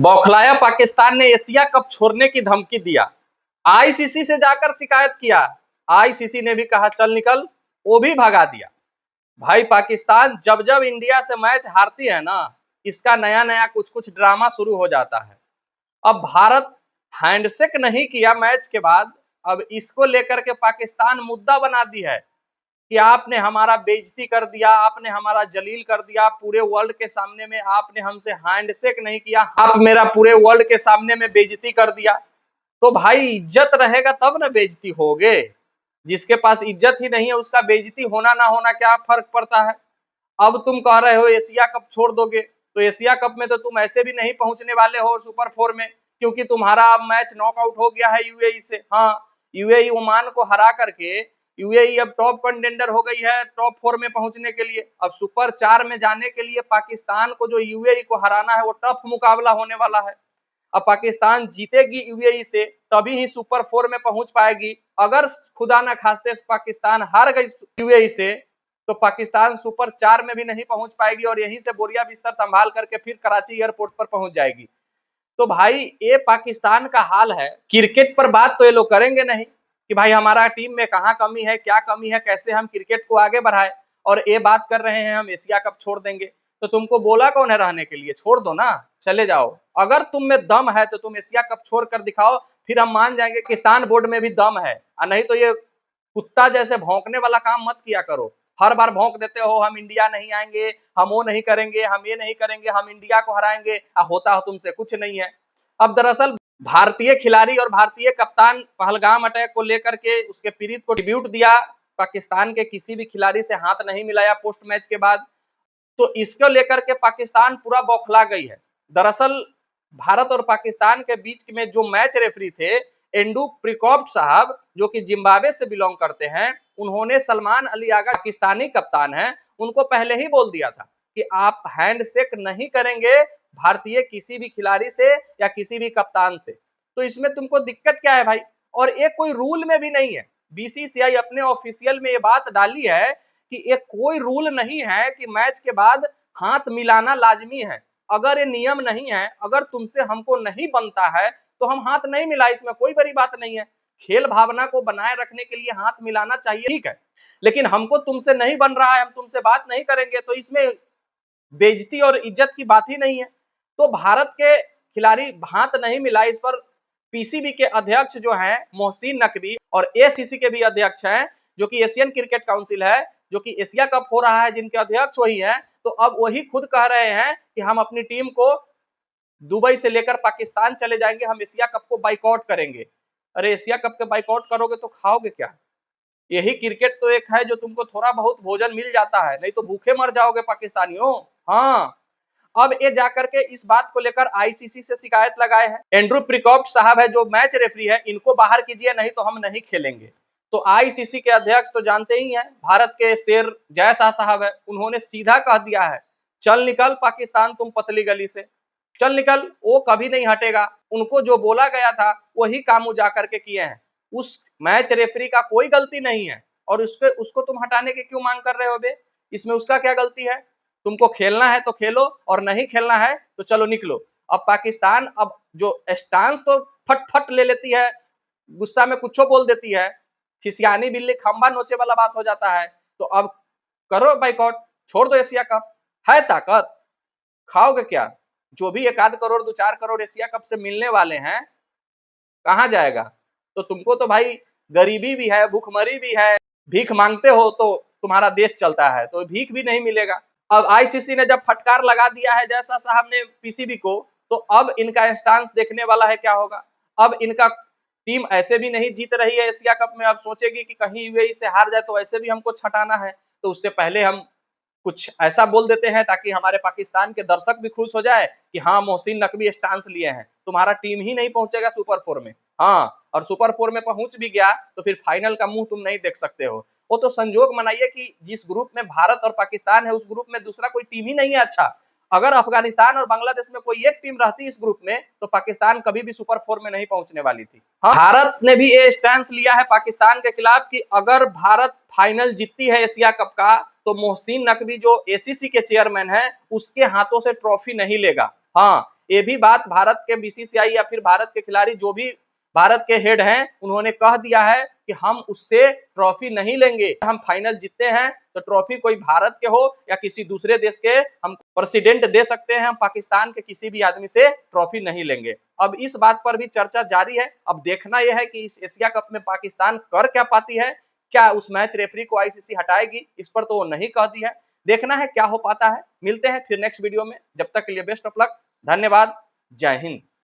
बौखलाया पाकिस्तान ने Asia cup छोड़ने की धमकी दिया। आईसीसी से जाकर शिकायत किया। आईसीसी ने भी कहा चल निकल, वो भी भगा दिया। भाई पाकिस्तान जब जब इंडिया से मैच हारती है ना, इसका नया नया कुछ कुछ ड्रामा शुरू हो जाता है। अब भारत हैंडशेक नहीं किया मैच के बाद, अब इसको लेकर के पाकिस्तान मुद्दा बना दी है कि आपने हमारा बेइज्जती कर दिया, आपने हमारा जलील कर दिया, पूरे वर्ल्ड के सामने में आपने हमसे हैंडशेक नहीं किया, आप मेरा पूरे वर्ल्ड के सामने में बेइज्जती कर दिया। तो भाई इज्जत रहेगा तब ना बेइज्जती होगे। जिसके पास इज्जत ही नहीं है उसका बेइज्जती होना ना होना क्या फर्क पड़ता है। अब तुम कह रहे हो एशिया कप छोड़ दोगे, तो एशिया कप में तो तुम ऐसे भी नहीं पहुंचने वाले हो सुपर 4 में, क्योंकि तुम्हारा अब मैच नॉकआउट हो गया है यूएई से। हाँ, यूएई ओमान को हरा करके यूएई अब टॉप कंटेंडर हो गई है टॉप 4 में पहुंचने के लिए। अब सुपर 4 में जाने के लिए पाकिस्तान को जो यूएई को हराना है वो टफ मुकाबला होने वाला है। अब पाकिस्तान जीतेगी यूएई से तभी ही सुपर 4 में पहुंच पाएगी। अगर खुदा ना खास्ते पाकिस्तान हार गई यूएई से तो पाकिस्तान सुपर 4 में भी नहीं पहुंच पाएगी और यहीं से बोरिया बिस्तर संभाल करके फिर कराची एयरपोर्ट पर पहुंच जाएगी। तो भाई ये पाकिस्तान का हाल है। क्रिकेट पर बात तो ये लोग करेंगे नहीं कि भाई हमारा टीम में कहाँ कमी है, क्या कमी है, कैसे हम क्रिकेट को आगे बढ़ाए, और ये बात कर रहे हैं हम एशिया कप छोड़ देंगे। तो तुमको बोला कौन है रहने के लिए? छोड़ दो ना, चले जाओ। अगर तुम में दम है तो तुम एशिया कप छोड़ कर दिखाओ, फिर हम मान जाएंगे पाकिस्तान बोर्ड में भी दम है। नहीं तो ये कुत्ता जैसे भौंकने वाला काम मत किया करो। हर बार भौंक देते हो हम इंडिया नहीं आएंगे, हम वो नहीं करेंगे, हम ये नहीं करेंगे, हम इंडिया को हराएंगे, होता हो तुमसे कुछ नहीं है। अब दरअसल भारतीय खिलाड़ी और भारतीय कप्तान पहलगाम अटैक को लेकर के उसके पीड़ित को ट्रिब्यूट दिया, पाकिस्तान के किसी भी खिलाड़ी से हाथ नहीं मिलाया पोस्ट मैच के बाद। तो इसको लेकर के पाकिस्तान पूरा बौखला गई है। दरअसल भारत और पाकिस्तान के बीच में जो मैच रेफरी थे एंडू प्रिकॉप्ट साहब, जो कि जिम्बाब्वे से बिलोंग करते हैं, उन्होंने सलमान अली आगा पाकिस्तानी कप्तान हैं, उनको पहले ही बोल दिया था कि आप हैंडशेक नहीं करेंगे भारतीय किसी भी खिलाड़ी से या किसी भी कप्तान से। तो इसमें तुमको दिक्कत क्या है भाई? और एक कोई रूल में भी नहीं है। बीसीसीआई अपने ऑफिशियल में ये बात डाली है कि एक कोई रूल नहीं है कि मैच के बाद हाथ मिलाना लाजमी है। अगर ये नियम नहीं है, अगर तुमसे हमको नहीं बनता है तो हम हाथ नहीं मिलाए, इसमें कोई बड़ी बात नहीं है। खेल भावना को बनाए रखने के लिए हाथ मिलाना चाहिए, ठीक है, लेकिन हमको तुमसे नहीं बन रहा है, हम तुमसे बात नहीं करेंगे, तो इसमें बेइज्जती और इज्जत की बात ही नहीं है। तो भारत के खिलाड़ी हाथ नहीं मिला, इस पर पीसीबी के अध्यक्ष जो हैं मोहसिन नकवी और एसीसी के भी अध्यक्ष हैं, जो कि एशियन क्रिकेट काउंसिल है, जो कि एशिया कप हो रहा है जिनके अध्यक्ष वही हैं, तो अब वही खुद कह रहे हैं कि हम अपनी टीम को दुबई से लेकर पाकिस्तान चले जाएंगे, हम एशिया कप को बाइकआउट करेंगे। अरे एशिया कप के बाइकआउट करोगे तो खाओगे क्या? यही क्रिकेट तो एक है जो तुमको थोड़ा बहुत भोजन मिल जाता है, नहीं तो भूखे मर जाओगे पाकिस्तानियों। हाँ, अब ये जाकर के इस बात को लेकर आईसीसी से शिकायत लगाए हैं। एंड्रू प्रिकॉप्ट साहब है जो मैच रेफरी है, इनको बाहर कीजिए नहीं तो हम नहीं खेलेंगे। तो आईसीसी के अध्यक्ष तो जानते ही हैं, भारत के शेर जय शाह साहब है, उन्होंने सीधा कह दिया है चल निकल पाकिस्तान, तुम पतली गली से चल निकल, वो कभी नहीं हटेगा। उनको जो बोला गया था वही काम वो जाकर के किए हैं। उस मैच रेफरी का कोई गलती नहीं है और उसको तुम हटाने की क्यों मांग कर रहे हो बे? इसमें उसका क्या गलती है? तुमको खेलना है तो खेलो और नहीं खेलना है तो चलो निकलो। अब पाकिस्तान अब जो स्टांस तो फट फट ले लेती है, गुस्सा में कुछ बोल देती है, खिसियानी बिल्ली खंबा नोचे वाला बात हो जाता है। तो अब करो बाइकआउट, छोड़ दो एशिया कप, है ताकत, खाओगे क्या? जो भी 1 आध करोड़ 2-4 करोड़ एशिया कप से मिलने वाले हैं कहाँ जाएगा? तो तुमको तो भाई गरीबी भी है, भूखमरी भी है, भीख मांगते हो तो तुम्हारा देश चलता है, तो भीख भी नहीं मिलेगा। अब आईसीसी ने जब फटकार लगा दिया है जैसा साहब ने पीसीबी को, तो अब इनका स्टांस देखने वाला है क्या होगा। अब इनका टीम ऐसे भी नहीं जीत रही है एशिया कप में, अब सोचेगी कि कहीं यूएई से हार जाए तो ऐसे भी हमको छटाना है, तो उससे पहले हम कुछ ऐसा बोल देते हैं ताकि हमारे पाकिस्तान के दर्शक भी खुश हो जाए कि हाँ मोहसिन नकवी स्टांस लिए हैं। तुम्हारा टीम ही नहीं पहुंचेगा सुपर 4 में। हाँ, और सुपर 4 में पहुंच भी गया तो फिर फाइनल का मुंह तुम नहीं देख सकते हो। वो तो संजोग मनाइए कि जिस ग्रुप में भारत और पाकिस्तान है उस ग्रुप में दूसरा कोई टीम ही नहीं है अच्छा। अगर अफगानिस्तान और बांग्लादेश में कोई एक टीम रहती इस ग्रुप में तो पाकिस्तान कभी भी सुपर 4 में नहीं पहुंचने वाली थी। हाँ, भारत ने भी ये स्टैंड लिया है पाकिस्तान के खिलाफ कि अगर भारत फाइनल जीतती है एशिया कप का तो मोहसिन नकवी जो एसीसी के चेयरमैन है उसके हाथों से ट्रॉफी नहीं लेगा। हाँ, ये भी बात भारत के बीसीसीआई या फिर भारत के खिलाड़ी जो भी भारत के हेड हैं उन्होंने कह दिया है कि हम उससे ट्रॉफी नहीं लेंगे। हम फाइनल जीतते हैं तो ट्रॉफी कोई भारत के हो या किसी दूसरे देश के हम प्रेसिडेंट दे सकते हैं, हम पाकिस्तान के किसी भी आदमी से ट्रॉफी नहीं लेंगे। अब इस बात पर भी चर्चा जारी है। अब देखना यह है कि इस एशिया कप में पाकिस्तान कर क्या पाती है, क्या उस मैच रेफरी को आईसीसी हटाएगी, इस पर तो वो नहीं कह दी है। देखना है क्या हो पाता है। मिलते हैं फिर नेक्स्ट वीडियो में, जब तक के लिए बेस्ट ऑफ लक, धन्यवाद, जय हिंद।